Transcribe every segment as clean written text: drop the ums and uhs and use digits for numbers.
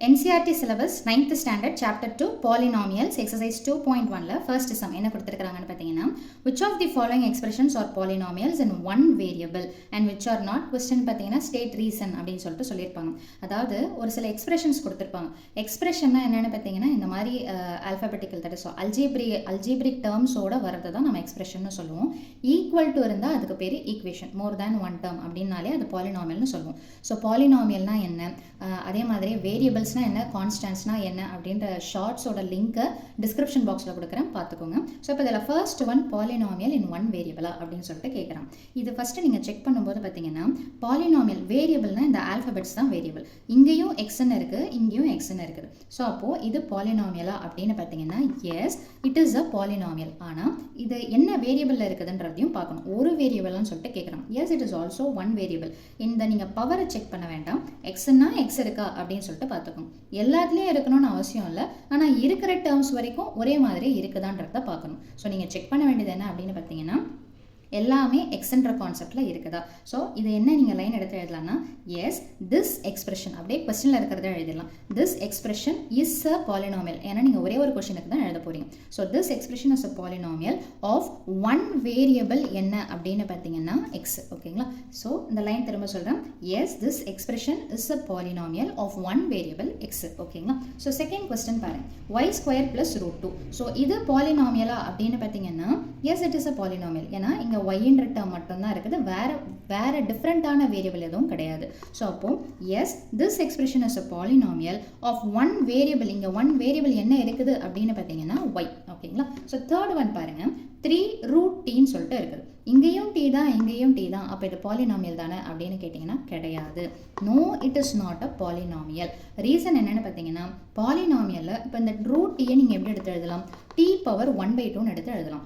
NCERT syllabus 9th standard chapter 2 polynomials exercise 2.1ல first sum என்ன கொடுத்திருக்காங்கன்னு பார்த்தீங்கன்னா which of the following expressions are polynomials in one variable and which are not question பார்த்தீங்கன்னா state reason அப்படின்னு சொல்லிட்டு சொல்லியிருப்பாங்க. அதாவது ஒரு சில expressions கொடுத்திருப்பாங்க. expressionனா என்னன்னு பார்த்தீங்கன்னா இந்த மாதிரி alphabetical that is algebraic terms ஓட வரது தான் நம்ம expressionனு சொல்லுவோம். equal to இருந்தா அதுக்கு பேரு equation more than one term அப்படினாலே அது polynomialனு சொல்லுவோம். so polynomialனா என்ன, அதே மாதிரி வேரியபிள்ஸ்னா என்ன, கான்ஸ்டன்ட்ஸ்னா என்ன அப்படின்ற ஷார்ட்ஸோட லிங்கை டிஸ்கிரிப்ஷன் பாக்ஸில் கொடுக்குறேன், பார்த்துக்கோங்க. ஸோ இப்போ இதில் first one polynomial in one வேரியபிளா அப்படின்னு சொல்லிட்டு கேட்குறான். இது ஃபஸ்ட்டு நீங்கள் செக் பண்ணும்போது பார்த்தீங்கன்னா பாலினாமியல் வேரியபிள்னா இந்த ஆல்ஃபபெட்ஸ் தான் வேரியபிள். இங்கேயும் எக்ஸ்ன்னு இருக்குது, இங்கேயும் எக்ஸ்ன்னு இருக்குது. ஸோ அப்போது இது பாலினாமியலா அப்படின்னு பார்த்தீங்கன்னா yes it is a polynomial. ஆனால் இது என்ன வேரியபிளில் இருக்குதுன்றதையும் பார்க்கணும். ஒரு வேரியபிள்னு சொல்லிட்டு கேட்குறான். S it is also one variable. இந்த நீங்கள் பவரை செக் பண்ண வேண்டாம், எக்ஸ்ன்னா எக்ஸ் இருக்கா அப்படின்னு சொல்லிட்டு பார்த்துக்கணும். எல்லாத்துலேயும் இருக்கணும்னு அவசியம் இல்லை, ஆனால் இருக்கிற டேர்ம்ஸ் வரைக்கும் ஒரே மாதிரி இருக்குதான்றத பார்க்கணும். ஸோ நீங்கள் செக் பண்ண வேண்டியது என்ன அப்படின்னு பார்த்தீங்கன்னா எல்லாமே எக்ஸ்ன்ற கான்செப்டில் இருக்குதா. ஸோ இது என்ன நீங்கள் லைன் எடுத்து எழுதலாம்னா எஸ் திஸ் எக்ஸ்பிரஷன் அப்படியே கொஸ்டினில் இருக்கிறத எழுதிடலாம். This expression is a polynomial. ஏன்னா நீங்கள் ஒரே ஒரு கொஸ்டினுக்கு தான் எழுத போறீங்க. So this expression is a polynomial of one variable என்ன அப்படின்னு பார்த்தீங்கன்னா எக்ஸ். ஓகேங்களா. ஸோ இந்த லைன் திரும்ப சொல்கிறேன். Yes this expression is a polynomial of one variable x. ஓகேங்களா. ஸோ செகண்ட் கொஸ்டின் பாருங்க, y square plus root 2. So இது பாலினாமியலா அப்படின்னு பார்த்தீங்கன்னா yes it is a polynomial. ஏன்னா இங்கே ஒய்ன்ற டேர்ம் மட்டும்தான் இருக்குது, வேற டிஃப்ரெண்டான வேரியபிள் எதுவும் கிடையாது. ஸோ அப்போ yes this expression is a polynomial of one variable. இங்கே ஒன் வேரியபிள் என்ன இருக்குது அப்படின்னு பார்த்தீங்கன்னா ஒய். ஓகேங்களா. ஸோ தேர்ட் ஒன் பாருங்க, 3√t சொல்லிட்டு இருக்குது. இங்கேயும் டி தான், இங்கேயும் டி தான். அப்போ இது பாலினாமியல் தானே அப்படின்னு கேட்டிங்கன்னா கிடையாது. No it is not a polynomial. Reason என்னன்னு பார்த்தீங்கன்னா பாலினாமியலில் இப்போ இந்த ரூட் டீயை நீங்கள் எப்படி எடுத்து எழுதலாம், t பவர் 1/2 எடுத்து எழுதலாம்.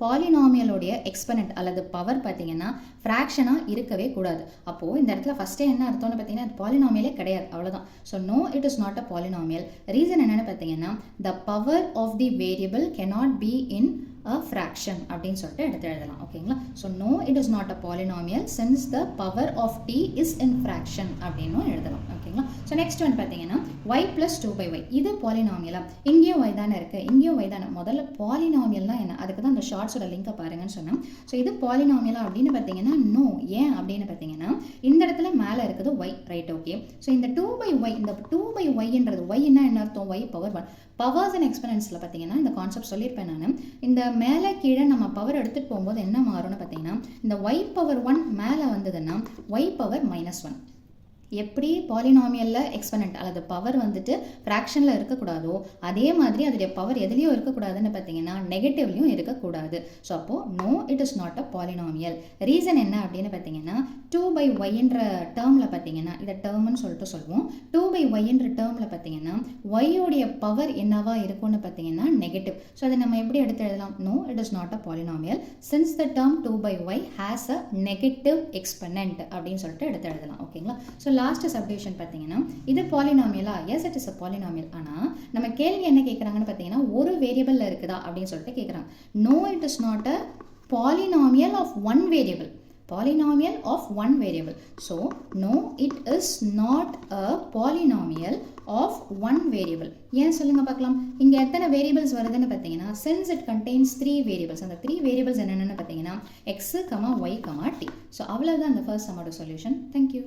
பாலினாமியலோடைய எக்ஸ்பனண்ட் அல்லது பவர் பார்த்தீங்கன்னா ஃப்ராக்ஷனாக இருக்கவே கூடாது. அப்போது இந்த இடத்துல ஃபஸ்ட்டே என்ன அர்த்தம்னு பார்த்தீங்கன்னா அது பாலினாமியலே கிடையாது, அவ்வளோதான். So no it is not a polynomial. Reason என்னென்னு பார்த்தீங்கன்னா the power of the variable cannot be in a fraction அப்படின்னு சொல்லிட்டு எடுத்து எழுதலாம். ஓகேங்களா. So no it is not a polynomial since the power of t is in fraction அப்படின்னு எழுதலாம். ஓகேங்களா. ஸோ நெக்ஸ்ட் ஒன் பார்த்தீங்கன்னா y plus 2/y. இது பாலினாமியலா, இங்கேயும் y தானே இருக்குது, இங்கேயும் y தானே. முதல்ல பாலினாமியல்னா என்ன, அதுக்கு தான் அந்த ஷார்ட்ஸோட லிங்கை பாருங்கன்னு சொன்னேன். ஸோ இது பாலினாமியலா அப்படின்னு பார்த்தீங்கன்னா நோ. ஏன் அப்படின்னு பார்த்தீங்கன்னா இந்த இடத்துல மேலே இருக்குது y, ரைட். ஓகே. ஸோ இந்த 2/y, இந்த 2/yன்றது y என்ன அர்த்தம், y பவர் 1. பவர்ஸ் அண்ட் எக்ஸ்பனன்ஸில் பார்த்தீங்கன்னா இந்த கான்செப்ட் சொல்லியிருப்பேன் நான். இந்த மேலே கீழே நம்ம பவர் எடுத்துகிட்டு போகும்போது என்ன மாறும்னு பார்த்தீங்கன்னா இந்த y பவர் 1 மேலே வந்ததுன்னா y பவர் -1. எப்படி பாலினாமியலில் எக்ஸ்பனண்ட் அல்லது பவர் வந்துட்டு ஃப்ராக்ஷனில் இருக்கக்கூடாதோ அதே மாதிரி அதோடைய பவர் எதுலேயும் இருக்கக்கூடாதுன்னு பார்த்தீங்கன்னா நெகட்டிவ்லையும் இருக்கக்கூடாது. ஸோ அப்போது no it is not a polynomial. Reason என்ன அப்படின்னு பார்த்தீங்கன்னா 2/yன்ற டேர்மில் பார்த்தீங்கன்னா இதை டேர்ம்னு சொல்லிட்டு சொல்லுவோம். 2/yன்ற டேர்மில் பார்த்தீங்கன்னா ஒய்யோடைய பவர் என்னவா இருக்கும்னு பார்த்தீங்கன்னா நெகட்டிவ். ஸோ அதை நம்ம எப்படி எடுத்து எழுதலாம், no it is not a polynomial since the term 2/y has a negative exponent அப்படின்னு சொல்லிட்டு எடுத்து எழுதலாம். ஓகேங்களா. ஸோ லாஸ்ட் சப்டிவிஷன் பார்த்தீங்கன்னா இது பாலினாமியலா, yes it is a polynomial. ஆனால் நம்ம கேள்வி என்ன கேட்குறாங்கன்னு பார்த்தீங்கன்னா ஒரு வேரியபிளில் இருக்குதா அப்படின்னு சொல்லிட்டு கேட்குறாங்க. No it is not a polynomial of one variable. Polynomial of one variable. So no it is not a polynomial of one variable. ஏன் சொல்லுங்க பார்க்கலாம். இங்க எத்தனை வேரியபிள்ஸ் வருதுன்னு பார்த்தீங்கன்னா since it contains 3 variables. அந்த 3 variables என்னென்னு பார்த்தீங்கன்னா x, y, t. ஸோ அவ்வளோதான் அந்த ஃபர்ஸ்ட் சம்மோட சொல்யூஷன். Thank you.